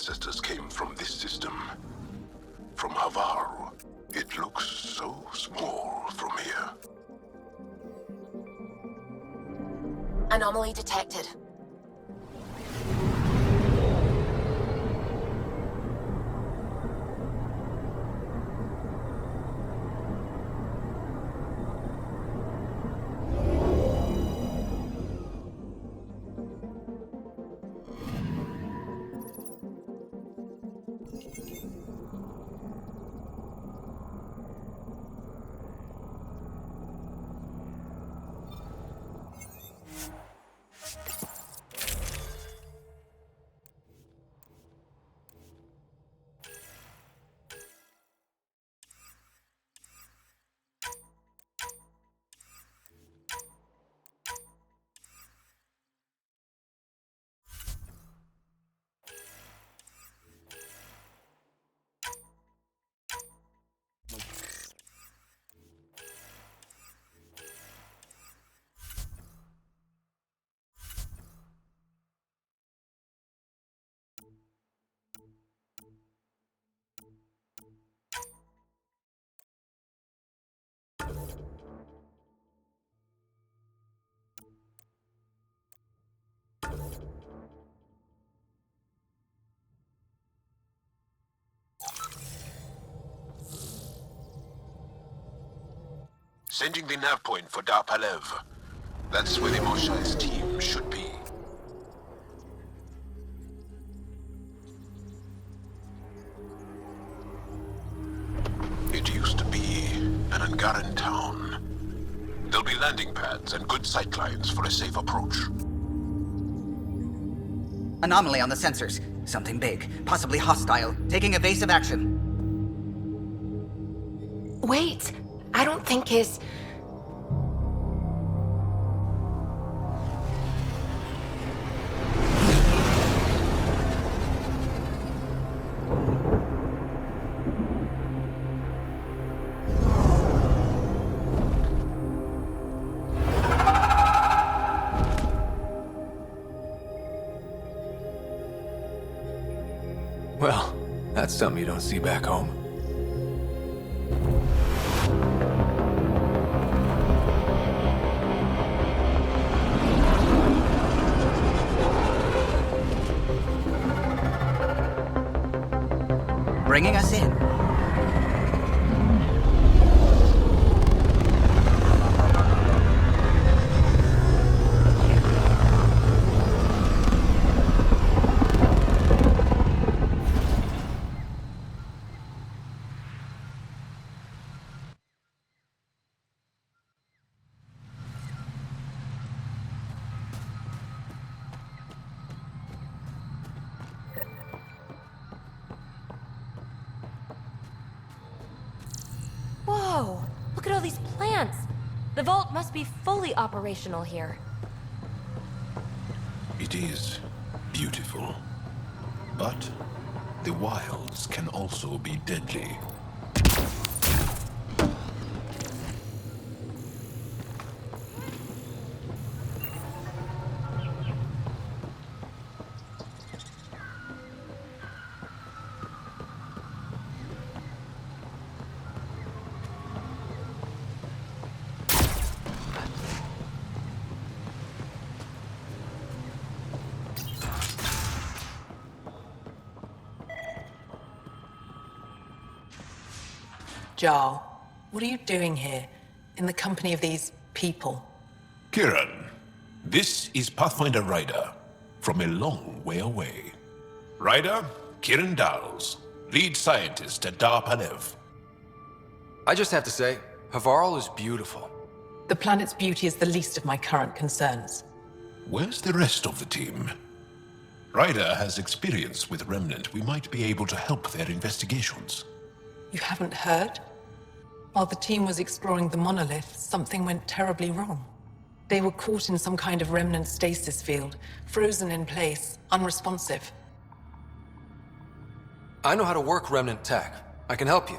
ancestors came from this system. From Havarl. It looks so small from here. Anomaly detected. Sending the nav point for Darpalev. That's where the Moshai's team should be. It used to be an Angaran town. There'll be landing pads and good sightlines for a safe approach. Anomaly on the sensors. Something big, possibly hostile, taking evasive action. Wait, I don't think his... Well, that's something you don't see back home. Bringing us in. Whoa! Look at all these plants! The vault must be fully operational here. It is beautiful. But the wilds can also be deadly. Jarl, what are you doing here, in the company of these people? Kiran, this is Pathfinder Ryder, from a long way away. Ryder, Kiran Dals, lead scientist at Darpalev. I just have to say, Havarl is beautiful. The planet's beauty is the least of my current concerns. Where's the rest of the team? Ryder has experience with Remnant. We might be able to help their investigations. You haven't heard? While the team was exploring the monolith, something went terribly wrong. They were caught in some kind of remnant stasis field, frozen in place, unresponsive. I know how to work remnant tech. I can help you.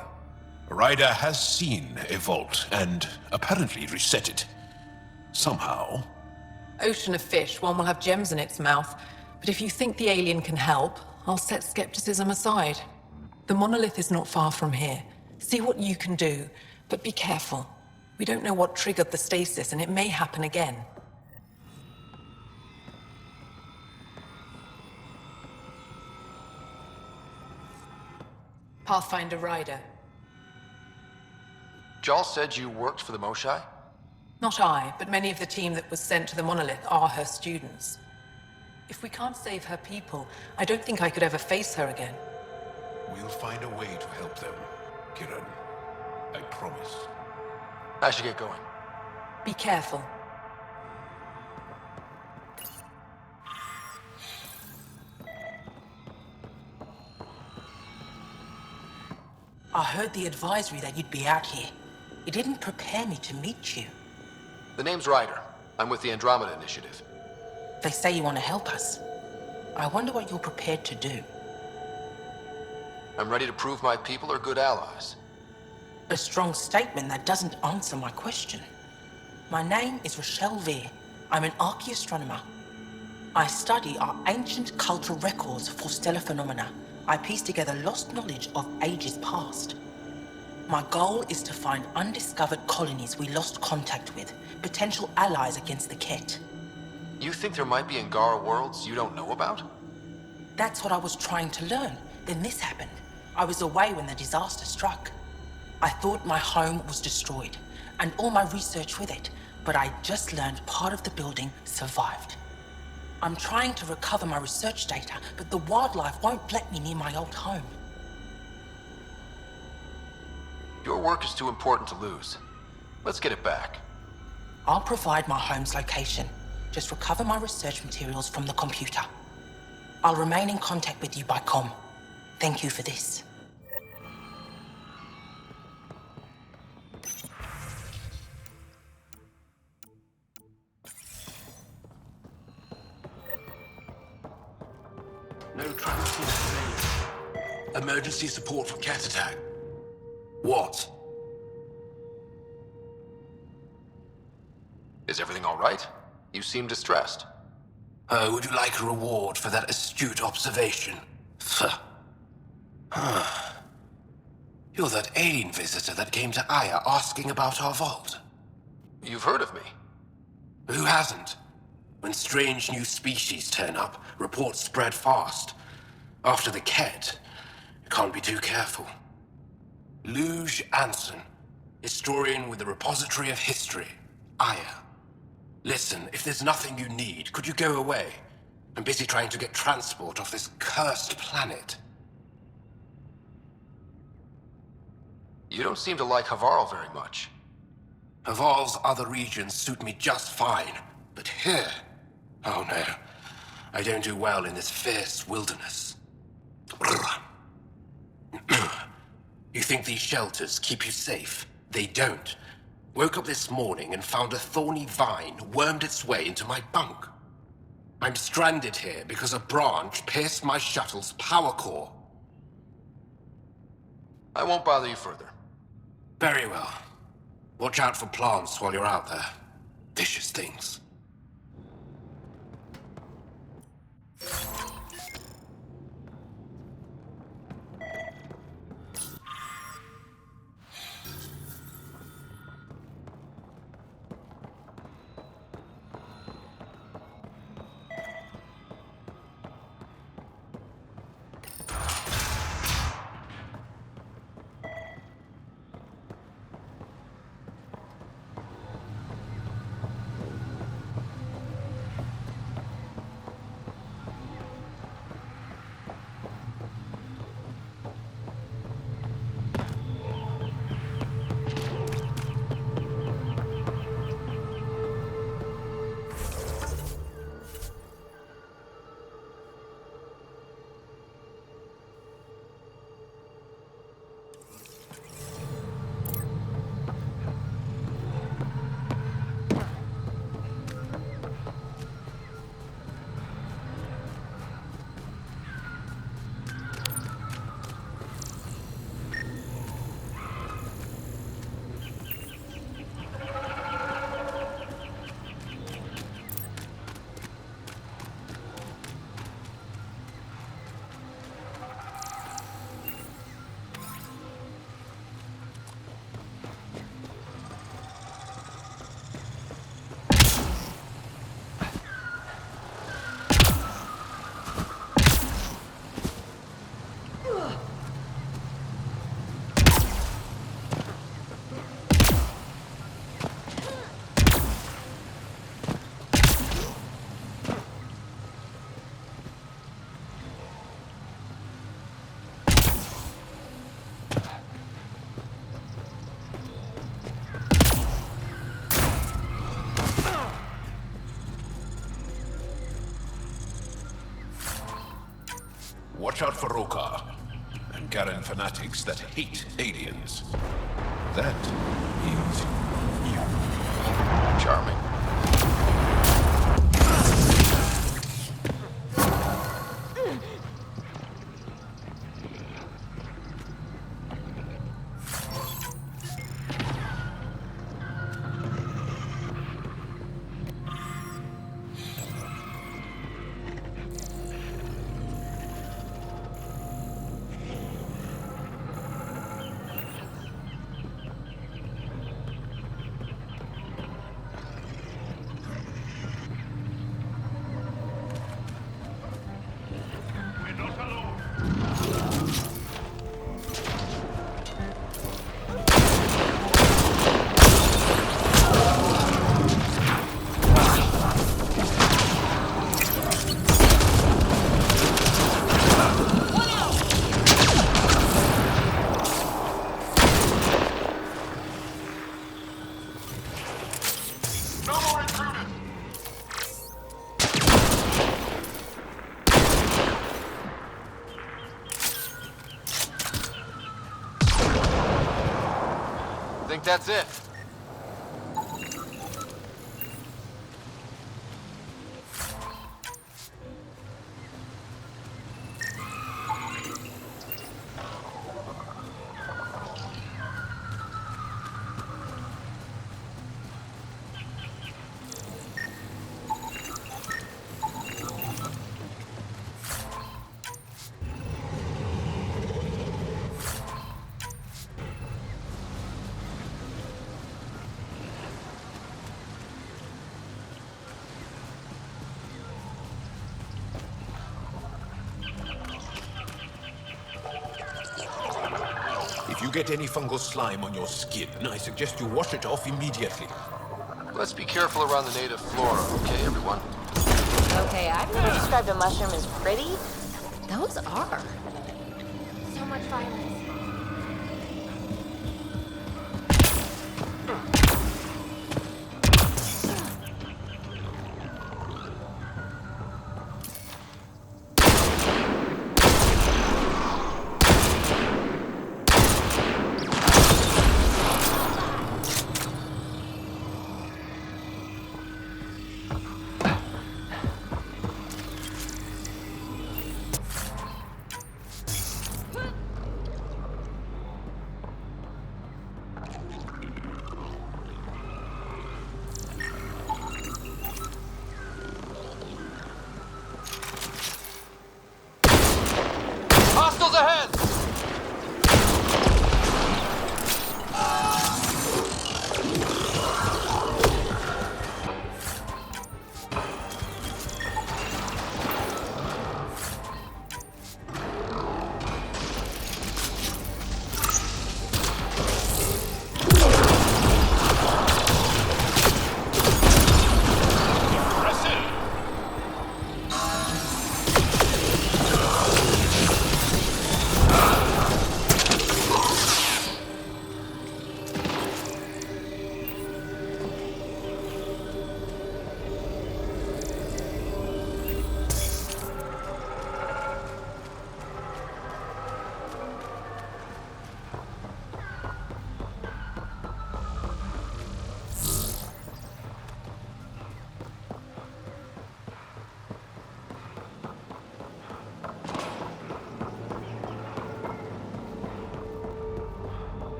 Ryder has seen a vault and apparently reset it. Somehow. Ocean of fish, one will have gems in its mouth. But if you think the alien can help, I'll set skepticism aside. The monolith is not far from here. See what you can do, but be careful. We don't know what triggered the stasis, and it may happen again. Pathfinder Ryder. Jal said you worked for the Moshai? Not I, but many of the team that was sent to the monolith are her students. If we can't save her people, I don't think I could ever face her again. We'll find a way to help them, Kiran. I promise. I should get going. Be careful. I heard the advisory that you'd be out here. It didn't prepare me to meet you. The name's Ryder. I'm with the Andromeda Initiative. They say you want to help us. I wonder what you're prepared to do. I'm ready to prove my people are good allies. A strong statement that doesn't answer my question. My name is Rochelle Veer. I'm an archaeoastronomer. I study our ancient cultural records for stellar phenomena. I piece together lost knowledge of ages past. My goal is to find undiscovered colonies we lost contact with, potential allies against the Ket. You think there might be Angara worlds you don't know about? That's what I was trying to learn. Then this happened. I was away when the disaster struck. I thought my home was destroyed, and all my research with it, but I just learned part of the building survived. I'm trying to recover my research data, but the wildlife won't let me near my old home. Your work is too important to lose. Let's get it back. I'll provide my home's location. Just recover my research materials from the computer. I'll remain in contact with you by comm. Thank you for this. No transport available. Emergency support for cat attack. What? Is everything all right? You seem distressed. Would you like a reward for that astute observation? You're that alien visitor that came to Aya asking about our vault. You've heard of me. Who hasn't? When strange new species turn up, reports spread fast. After the Ket, you can't be too careful. Luge Anson, historian with the Repository of History, Aya. Listen, if there's nothing you need, could you go away? I'm busy trying to get transport off this cursed planet. You don't seem to like Havarl very much. Haval's other regions suit me just fine, but here... Oh no, I don't do well in this fierce wilderness. You think these shelters keep you safe? They don't. Woke up this morning and found a thorny vine wormed its way into my bunk. I'm stranded here because a branch pierced my shuttle's power core. I won't bother you further. Very well. Watch out for plants while you're out there. Vicious things. Watch out for Rokar and Garen fanatics that hate aliens. That is you. Charming. Think that's it? If you get any fungal slime on your skin, I suggest you wash it off immediately. Let's be careful around the native flora, okay, everyone? Okay, I've never described a mushroom as pretty. Those are. So much violence. Hostiles ahead!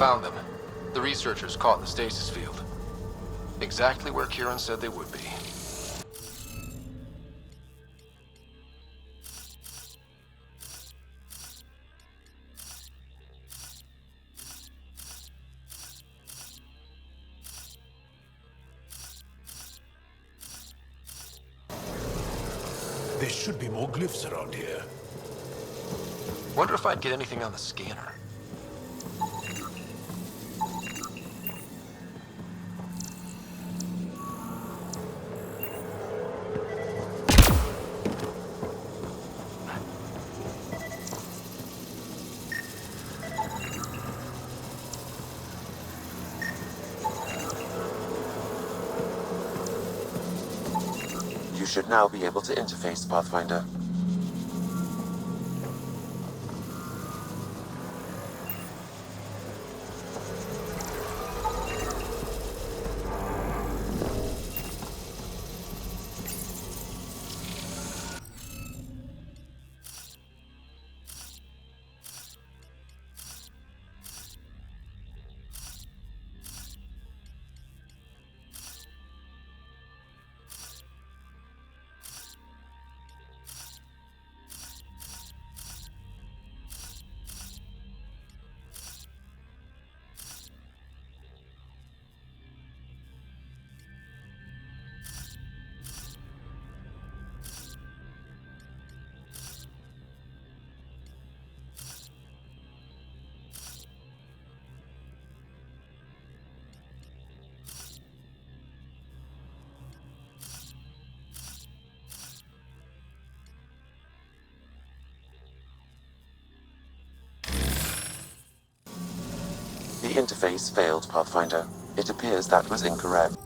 Found them. The researchers caught in the stasis field. Exactly where Kieran said they would be. There should be more glyphs around here. Wonder if I'd get anything on the scanner. should now be able to interface, Pathfinder. The interface failed, Pathfinder. It appears that was incorrect.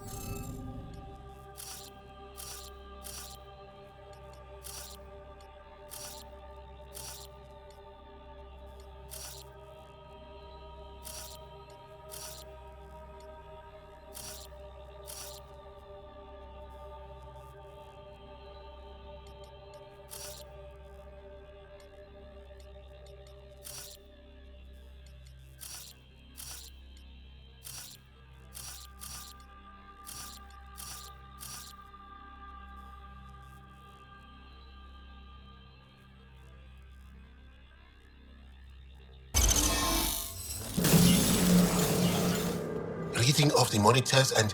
Reading of the monitors and...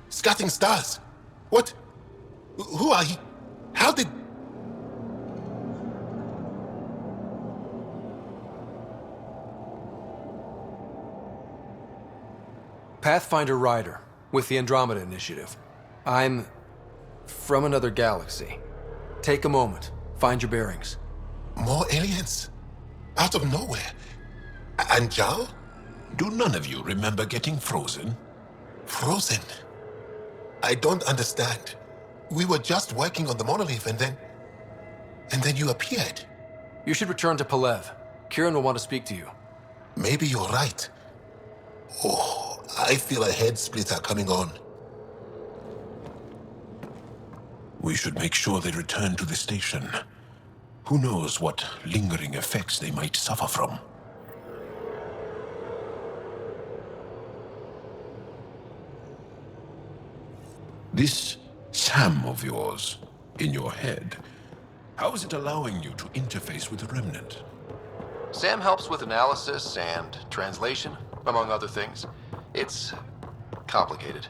Scatting stars! What? Who are you? How did... Pathfinder Ryder, with the Andromeda Initiative. I'm from another galaxy. Take a moment, find your bearings. More aliens? Out of nowhere? And Jal? Do none of you remember getting frozen? Frozen? I don't understand. We were just working on the monolith and then you appeared. You should return to Palev. Kieran will want to speak to you. Maybe you're right. Oh, I feel a head splitter coming on. We should make sure they return to the station. Who knows what lingering effects they might suffer from. This Sam of yours, in your head, how is it allowing you to interface with the Remnant? Sam helps with analysis and translation, among other things. It's complicated.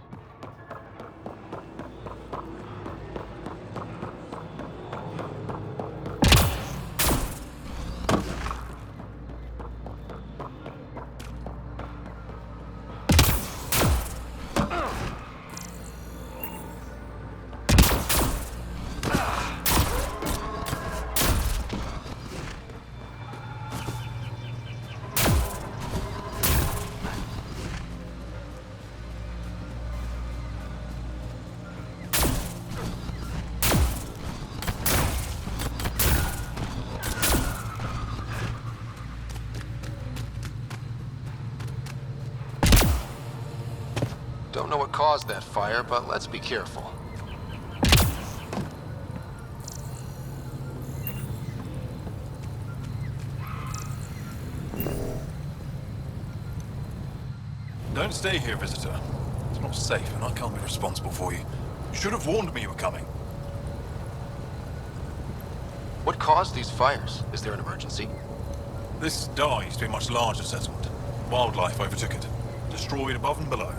Don't know what caused that fire, but let's be careful. Don't stay here, visitor. It's not safe, and I can't be responsible for you. You should have warned me you were coming. What caused these fires? Is there an emergency? This star used to be a much larger settlement. Wildlife overtook it, destroyed above and below.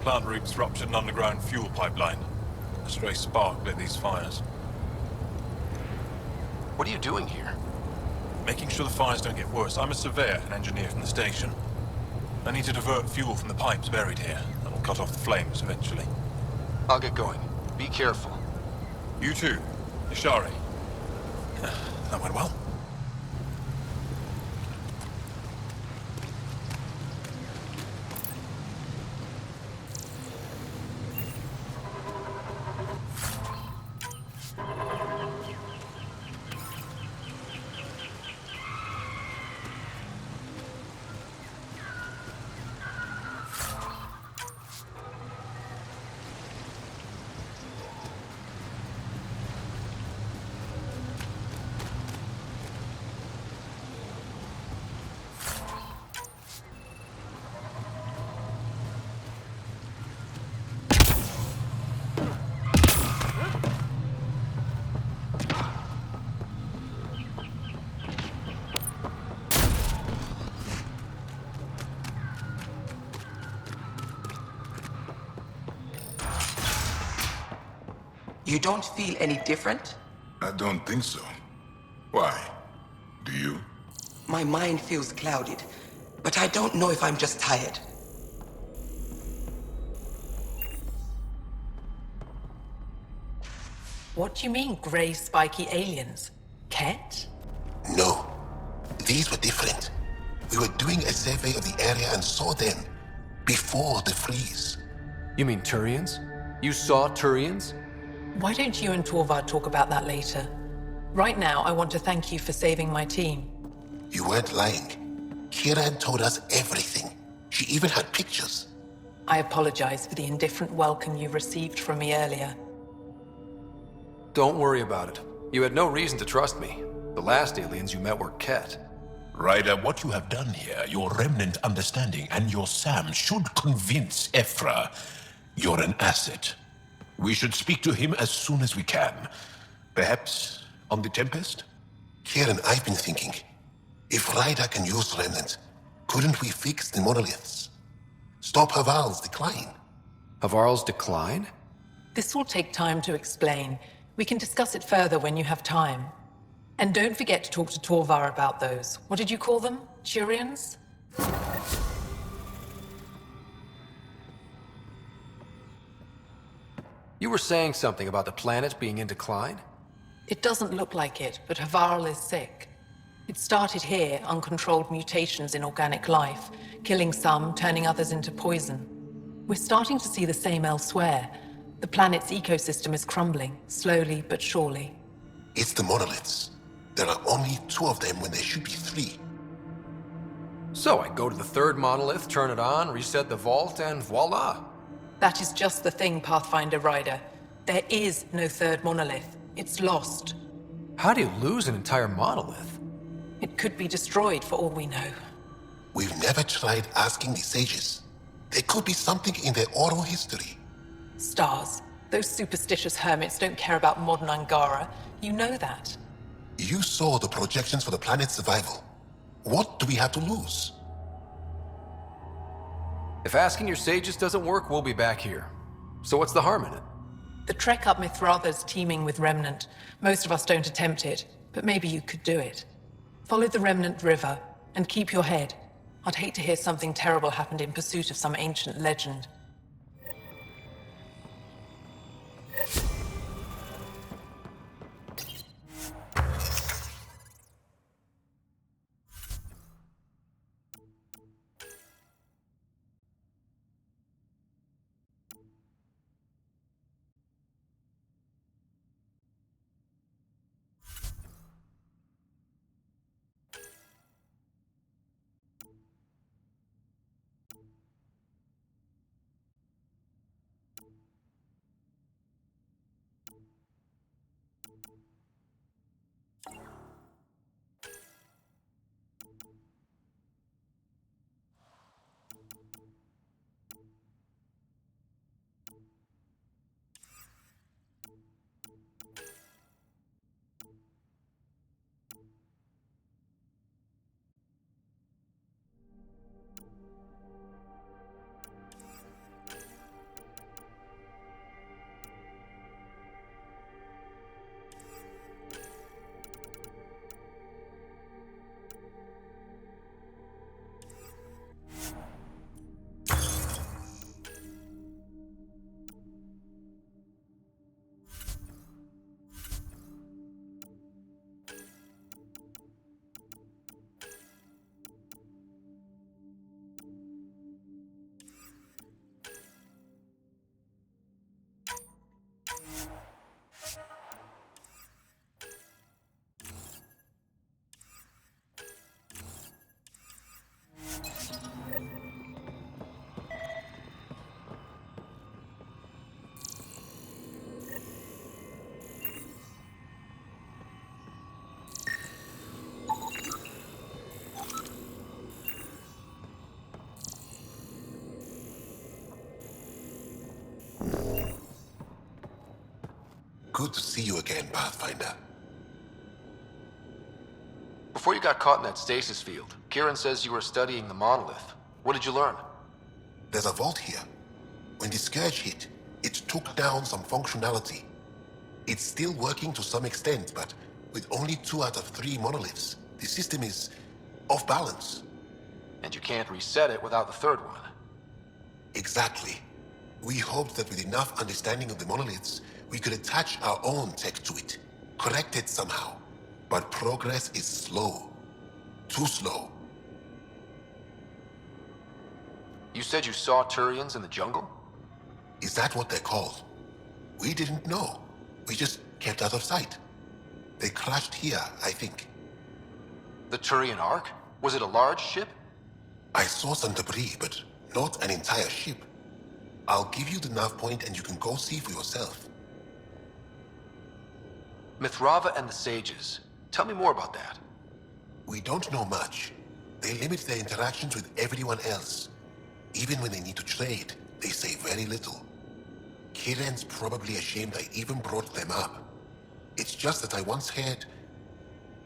Plant roots ruptured an underground fuel pipeline. A stray spark lit these fires. What are you doing here? Making sure the fires don't get worse. I'm a surveyor and engineer from the station. I need to divert fuel from the pipes buried here. That'll cut off the flames eventually. I'll get going. Be careful. You too, Ishari. That went well. You don't feel any different? I don't think so. Why? Do you? My mind feels clouded, but I don't know if I'm just tired. What do you mean, grey spiky aliens? Ket? No, these were different. We were doing a survey of the area and saw them before the freeze. You mean Turians? You saw Turians? Why don't you and Torvar talk about that later? Right now, I want to thank you for saving my team. You weren't lying. Kira told us everything. She even had pictures. I apologize for the indifferent welcome you received from me earlier. Don't worry about it. You had no reason to trust me. The last aliens you met were Ket. Ryder, what you have done here, your remnant understanding and your Sam should convince Ephra you're an asset. We should speak to him as soon as we can. Perhaps on the Tempest? Kieran, I've been thinking. If Ryder can use remnant, couldn't we fix the monoliths? Stop Haval's decline? Havarl's decline? This will take time to explain. We can discuss it further when you have time. And don't forget to talk to Torvar about those. What did you call them? Turians? You were saying something about the planet being in decline? It doesn't look like it, but Havarl is sick. It started here, uncontrolled mutations in organic life, killing some, turning others into poison. We're starting to see the same elsewhere. The planet's ecosystem is crumbling, slowly but surely. It's the monoliths. There are only 2 of them when there should be 3. So I go to the third monolith, turn it on, reset the vault, and voila. That is just the thing, Pathfinder Rider. There is no third monolith. It's lost. How do you lose an entire monolith? It could be destroyed for all we know. We've never tried asking the sages. There could be something in their oral history. Stars. Those superstitious hermits don't care about modern Angara. You know that. You saw the projections for the planet's survival. What do we have to lose? If asking your sages doesn't work, we'll be back here. So what's the harm in it? The trek up Mithratha's teeming with Remnant. Most of us don't attempt it, but maybe you could do it. Follow the Remnant River, and keep your head. I'd hate to hear something terrible happened in pursuit of some ancient legend. Good to see you again, Pathfinder. Before you got caught in that stasis field, Kieran says you were studying the monolith. What did you learn? There's a vault here. When the Scourge hit, it took down some functionality. It's still working to some extent, but with only 2 out of 3 monoliths, the system is off balance. And you can't reset it without the third one. Exactly. We hoped that with enough understanding of the monoliths, we could attach our own tech to it, correct it somehow. But progress is slow. Too slow. You said you saw Turians in the jungle? Is that what they're called? We didn't know. We just kept out of sight. They crashed here, I think. The Turian Ark? Was it a large ship? I saw some debris, but not an entire ship. I'll give you the nav point and you can go see for yourself. Mithrava and the Sages. Tell me more about that. We don't know much. They limit their interactions with everyone else. Even when they need to trade, they say very little. Kiren's probably ashamed I even brought them up. It's just that I once heard...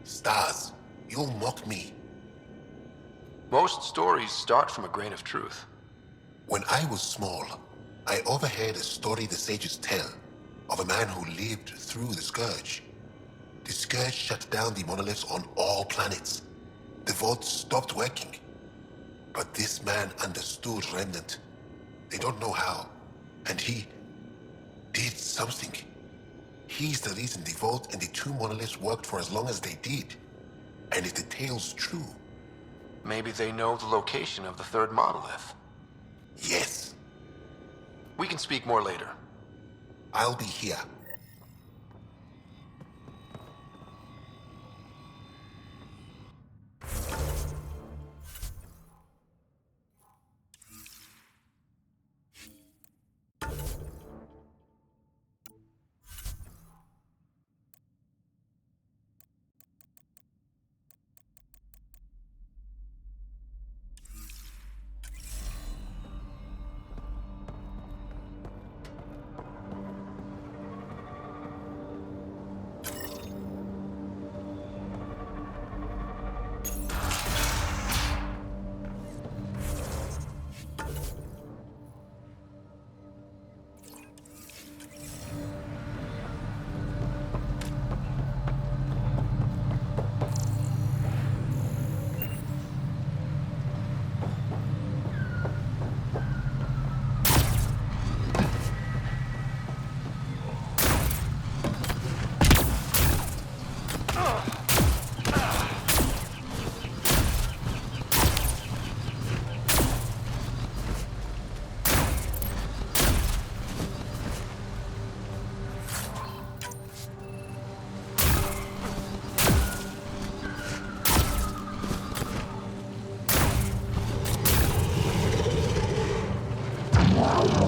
Stars, you'll mock me. Most stories start from a grain of truth. When I was small, I overheard a story the sages tell of a man who lived through the Scourge. The Scourge shut down the monoliths on all planets. The vaults stopped working. But this man understood Remnant. They don't know how. And he did something. He's the reason the vault and the 2 monoliths worked for as long as they did. And if the tale's true... Maybe they know the location of the 3rd monolith. Yes. We can speak more later. I'll be here.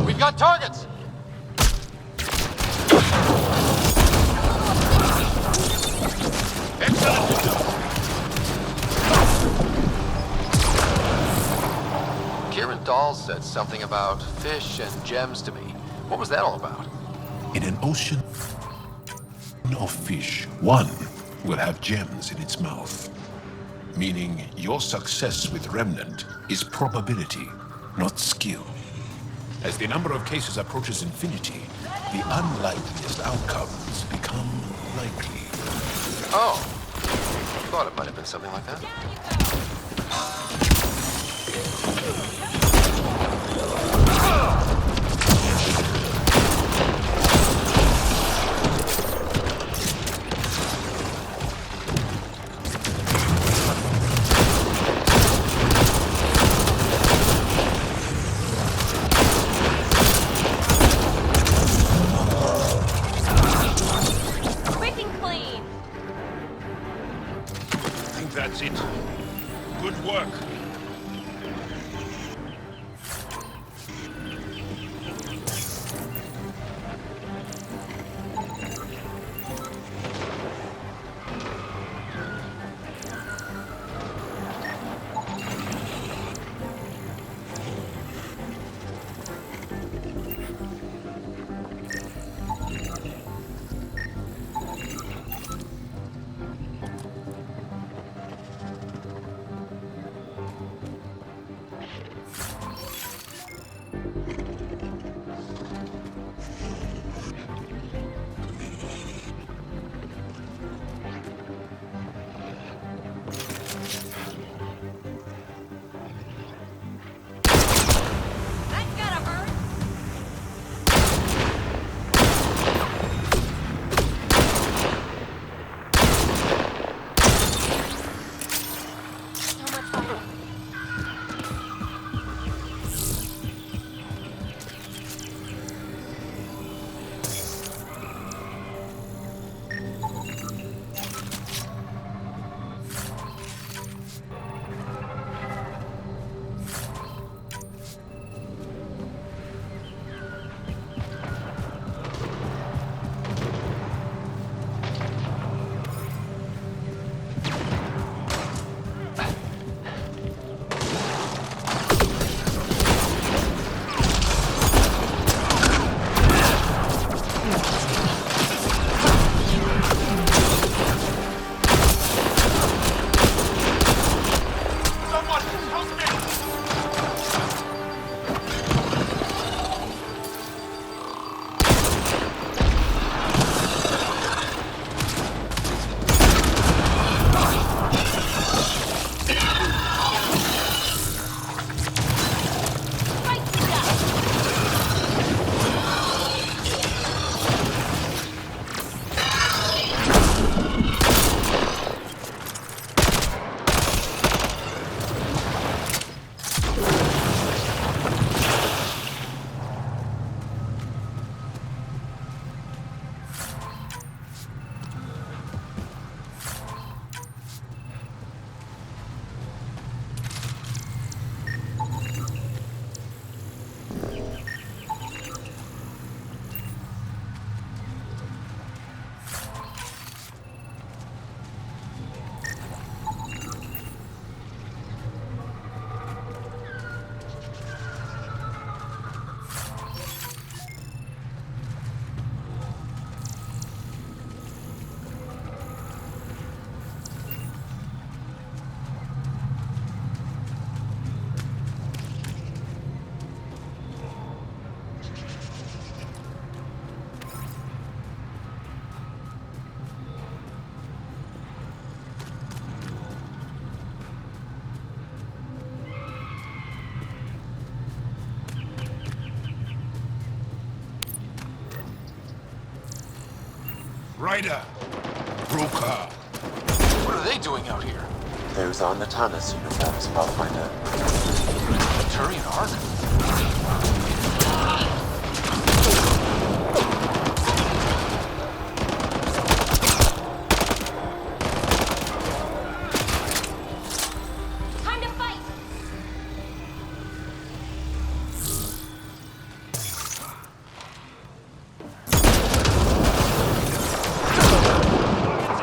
We've got targets! Kieran Dahl said something about fish and gems to me. What was that all about? In an ocean of fish, one will have gems in its mouth. Meaning your success with Remnant is probability, not skill. As the number of cases approaches infinity, the unlikeliest outcomes become likely. Oh. Thought it might have been something like that. Quick and clean. I think that's it. Good work. Ryder! Broker! What are they doing out here? Those are Natana's uniforms, Pathfinder. Turian Ark? Time to fight!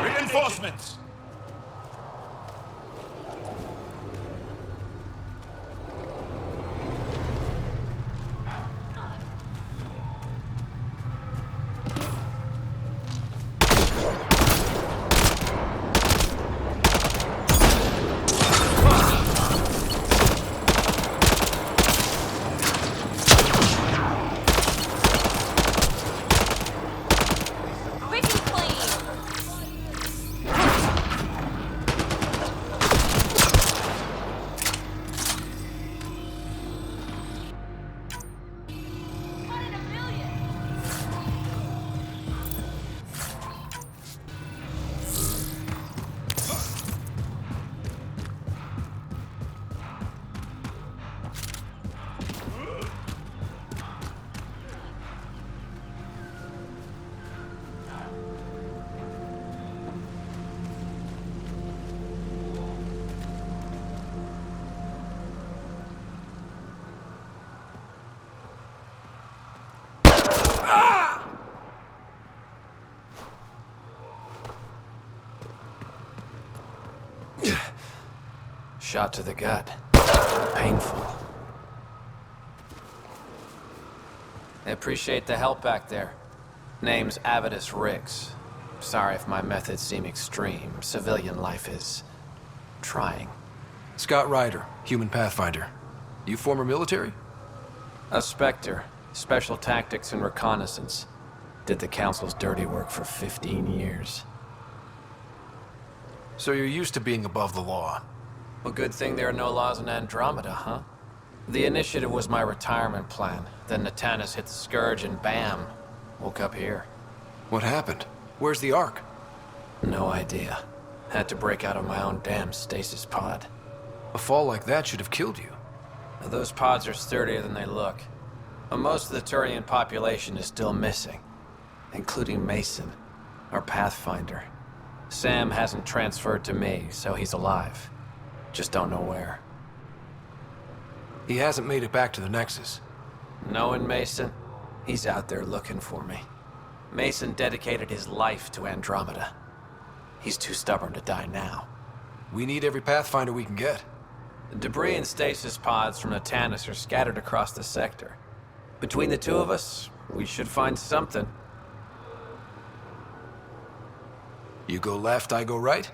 Reinforcements! Quick and clean! One in a million! Shot to the gut. Painful. I appreciate the help back there. Name's Avidus Rix. Sorry if my methods seem extreme. Civilian life is trying. Scott Ryder, human pathfinder. You former military? A Spectre. Special tactics and reconnaissance. Did the Council's dirty work for 15 years. So you're used to being above the law. Well, good thing there are no laws in Andromeda, huh? The initiative was my retirement plan. Then Natanus hit the Scourge and bam, woke up here. What happened? Where's the Ark? No idea. Had to break out of my own damn stasis pod. A fall like that should have killed you. Now, those pods are sturdier than they look. But most of the Turian population is still missing, including Mason, our Pathfinder. Sam hasn't transferred to me, so he's alive. Just don't know where. He hasn't made it back to the Nexus. Knowing Mason, he's out there looking for me. Mason dedicated his life to Andromeda. He's too stubborn to die now. We need every Pathfinder we can get. The debris and stasis pods from Natanus are scattered across the sector. Between the two of us, we should find something. You go left, I go right?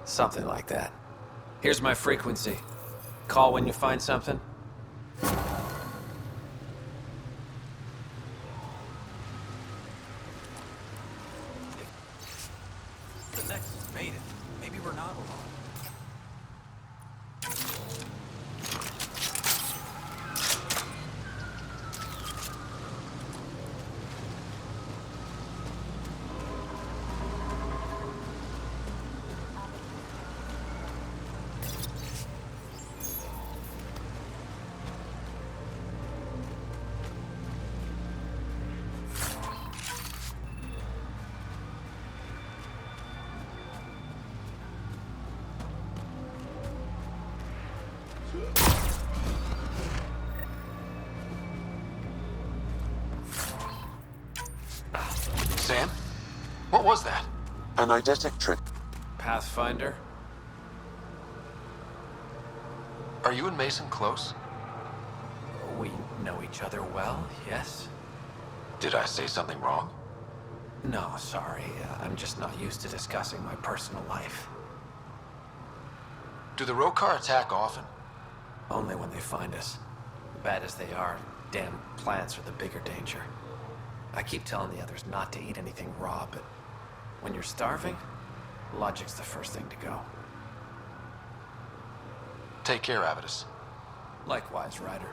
Something like that. Here's my frequency. Call when you find something. The Nexus made it. Maybe we're not alone. Sam? What was that? An eidetic trick. Pathfinder? Are you and Mason close? We know each other well, yes? Did I say something wrong? No, sorry. I'm just not used to discussing my personal life. Do the Rokar attack often? Only when they find us. Bad as they are, damn plants are the bigger danger. I keep telling the others not to eat anything raw, but when you're starving, logic's the first thing to go. Take care, Avidus. Likewise, Ryder.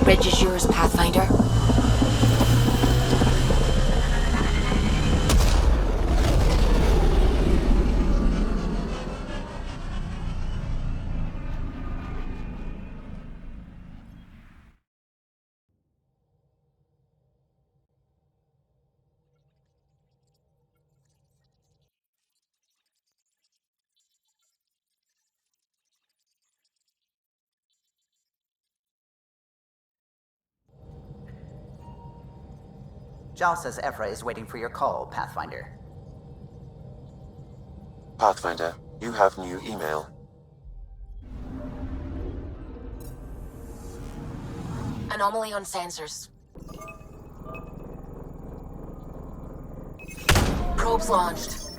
Bridge is yours, Pathfinder. Zhao says Ephra is waiting for your call, Pathfinder. Pathfinder, you have new email. Anomaly on sensors. Probes launched.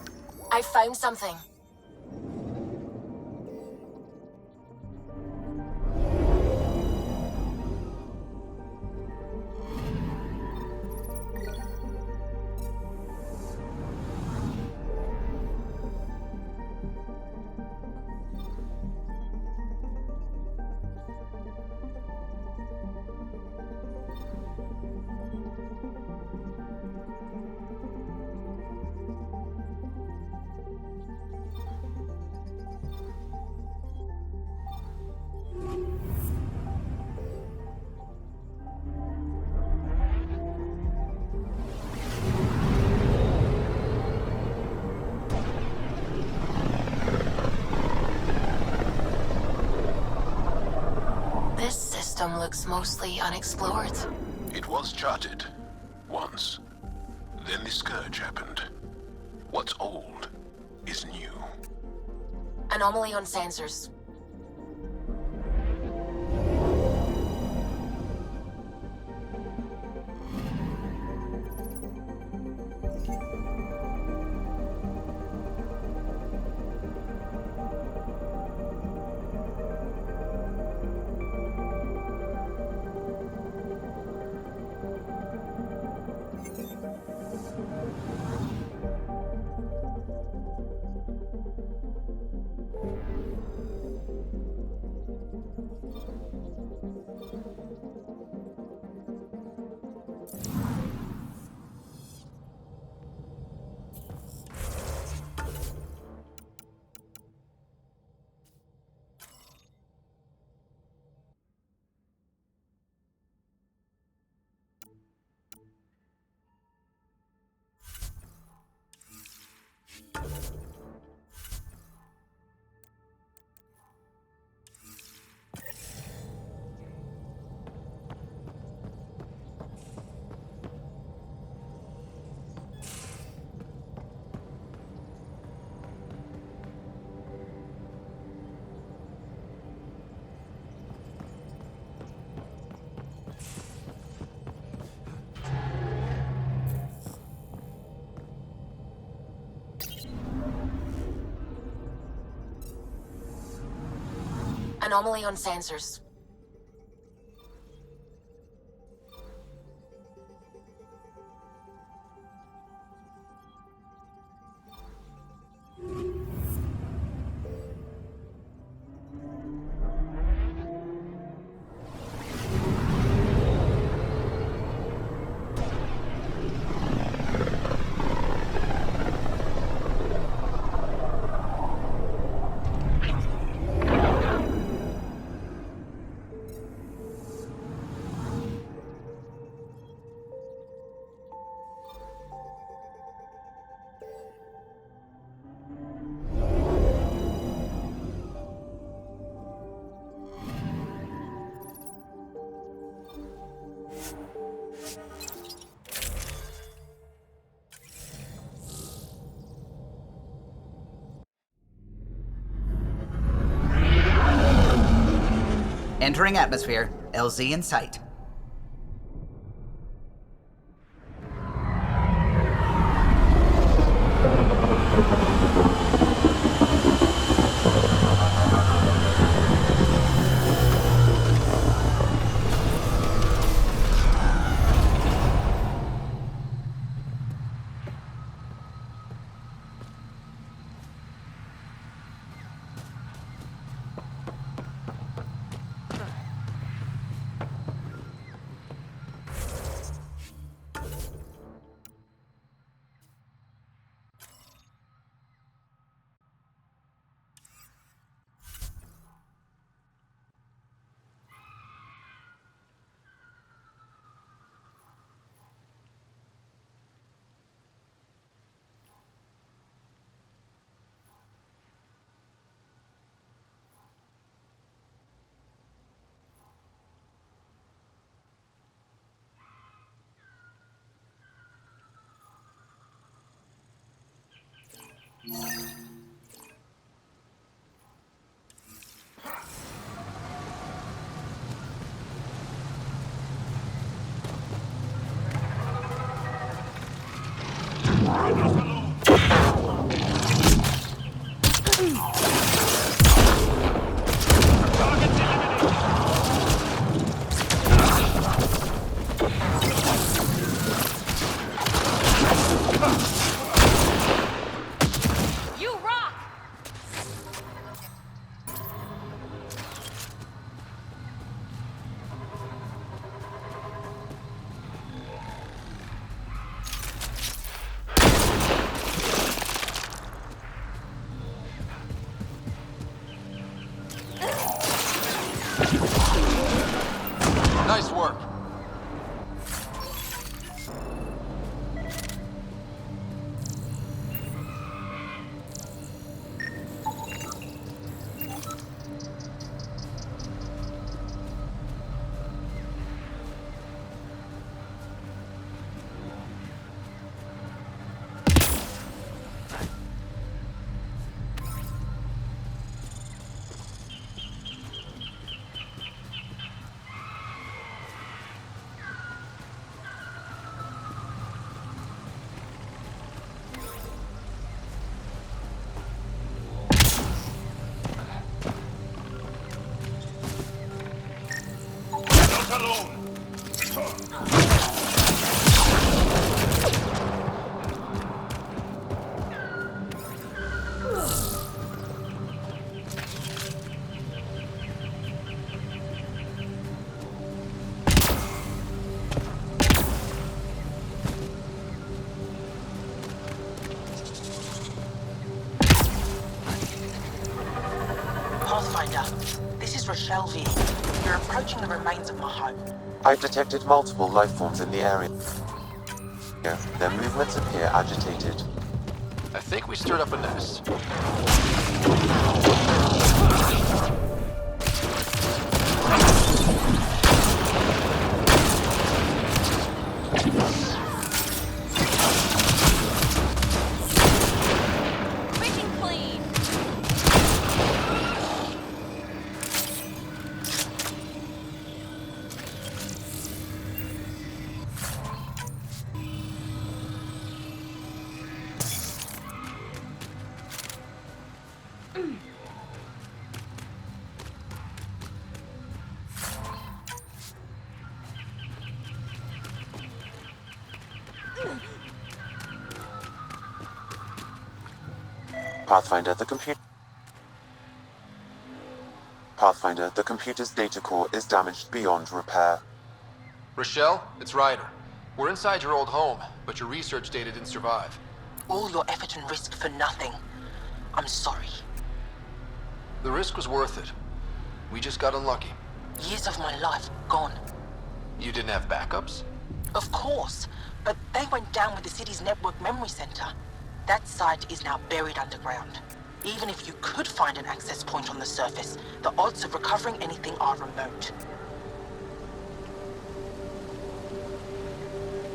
I found something. This system looks mostly unexplored. It was charted. Once. Then the Scourge happened. What's old is new. Anomaly on sensors. Anomaly on sensors. Entering atmosphere. LZ in sight. Nice work. Pathfinder, this is Rochelle V. You're approaching the remains of my home. I've detected multiple life forms in the area. Their movements appear agitated. I think we stirred up a nest. Quick and clean. Pathfinder, the computer's data core is damaged beyond repair. Rochelle, it's Ryder. We're inside your old home, but your research data didn't survive. All your effort and risk for nothing. I'm sorry. The risk was worth it. We just got unlucky. Years of my life gone. You didn't have backups? Of course, but they went down with the city's network memory center. That site is now buried underground. Even if you could find an access point on the surface, the odds of recovering anything are remote.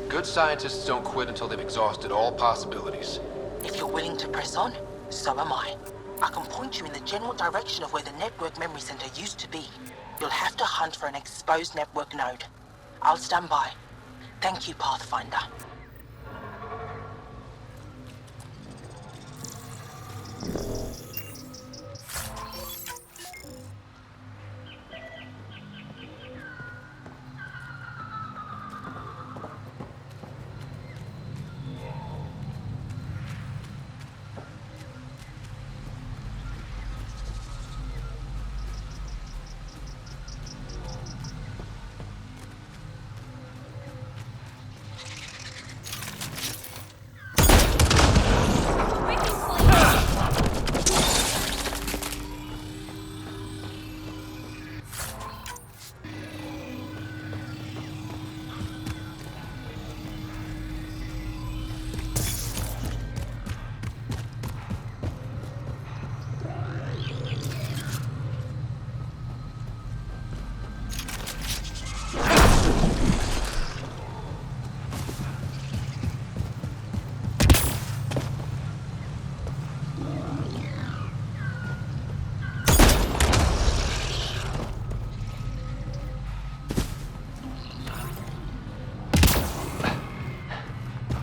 Good scientists don't quit until they've exhausted all possibilities. If you're willing to press on, so am I. I can point you in the general direction of where the network memory center used to be. You'll have to hunt for an exposed network node. I'll stand by. Thank you, Pathfinder.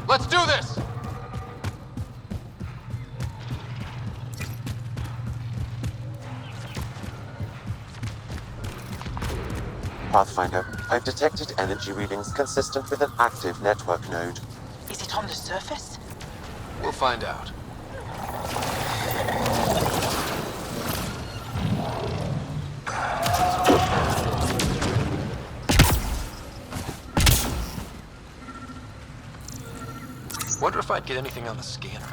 Let's do this! Pathfinder, I've detected energy readings consistent with an active network node. Is it on the surface? We'll find out. Wonder if I'd get anything on the scanner.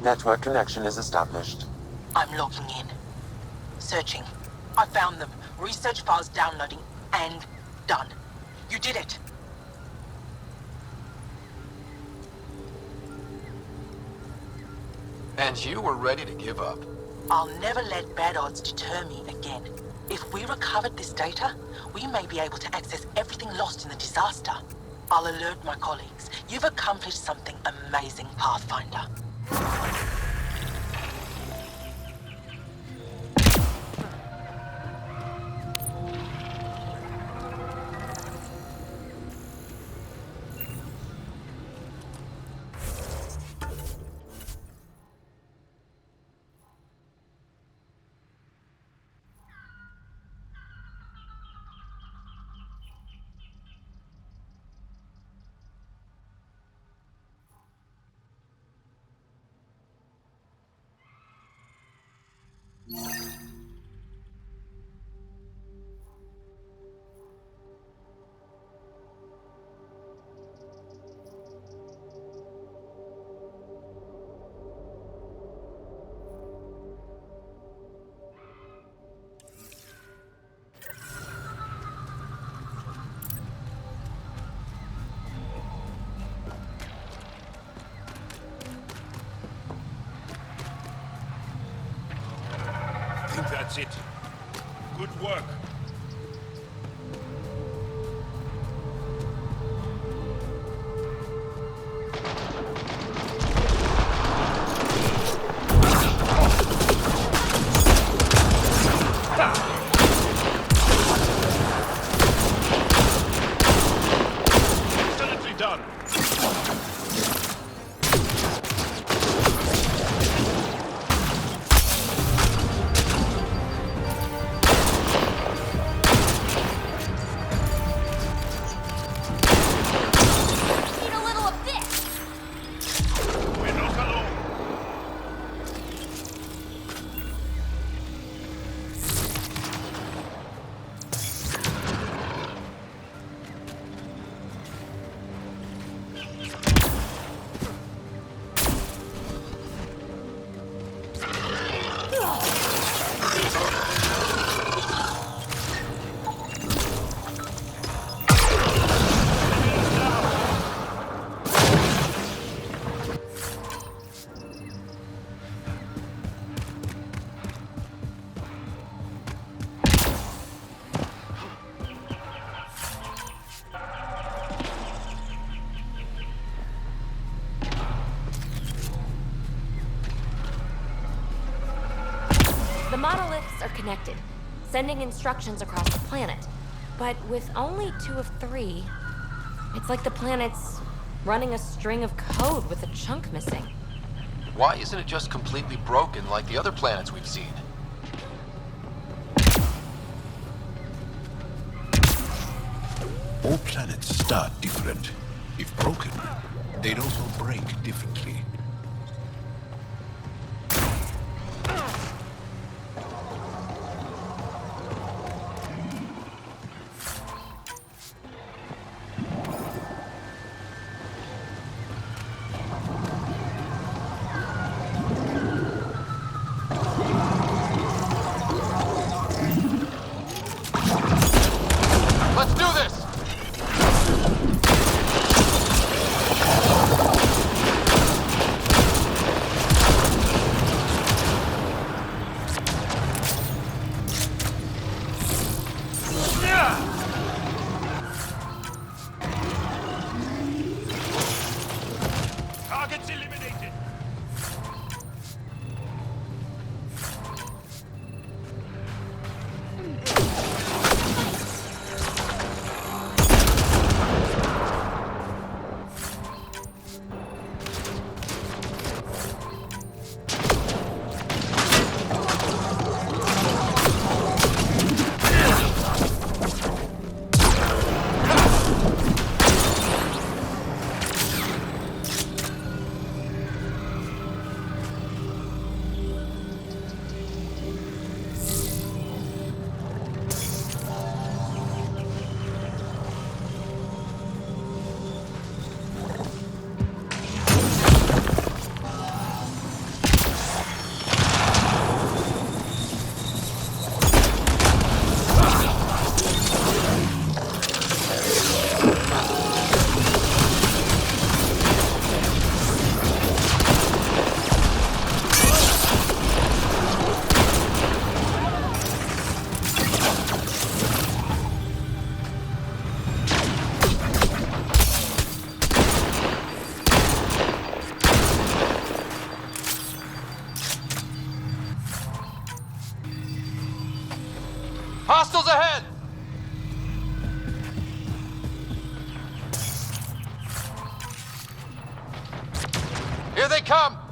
Network connection is established. I'm logging in. searching. I found them. Research files downloading and done. You did it. And you were ready to give up. I'll never let bad odds deter me again. If we recovered this data, we may be able to access everything lost in the disaster. I'll alert my colleagues. You've accomplished something amazing, Pathfinder. I think that's it. Good work. Facility done. Need a little of this. We're not alone. The monoliths are connected, sending instructions across the planet. But with only 2 of 3, it's like the planet's running a string of code with a chunk missing. Why isn't it just completely broken like the other planets we've seen? All planets start different. If broken, they'd also break differently. Let's do this! Targets eliminated. Hostiles ahead! Here they come!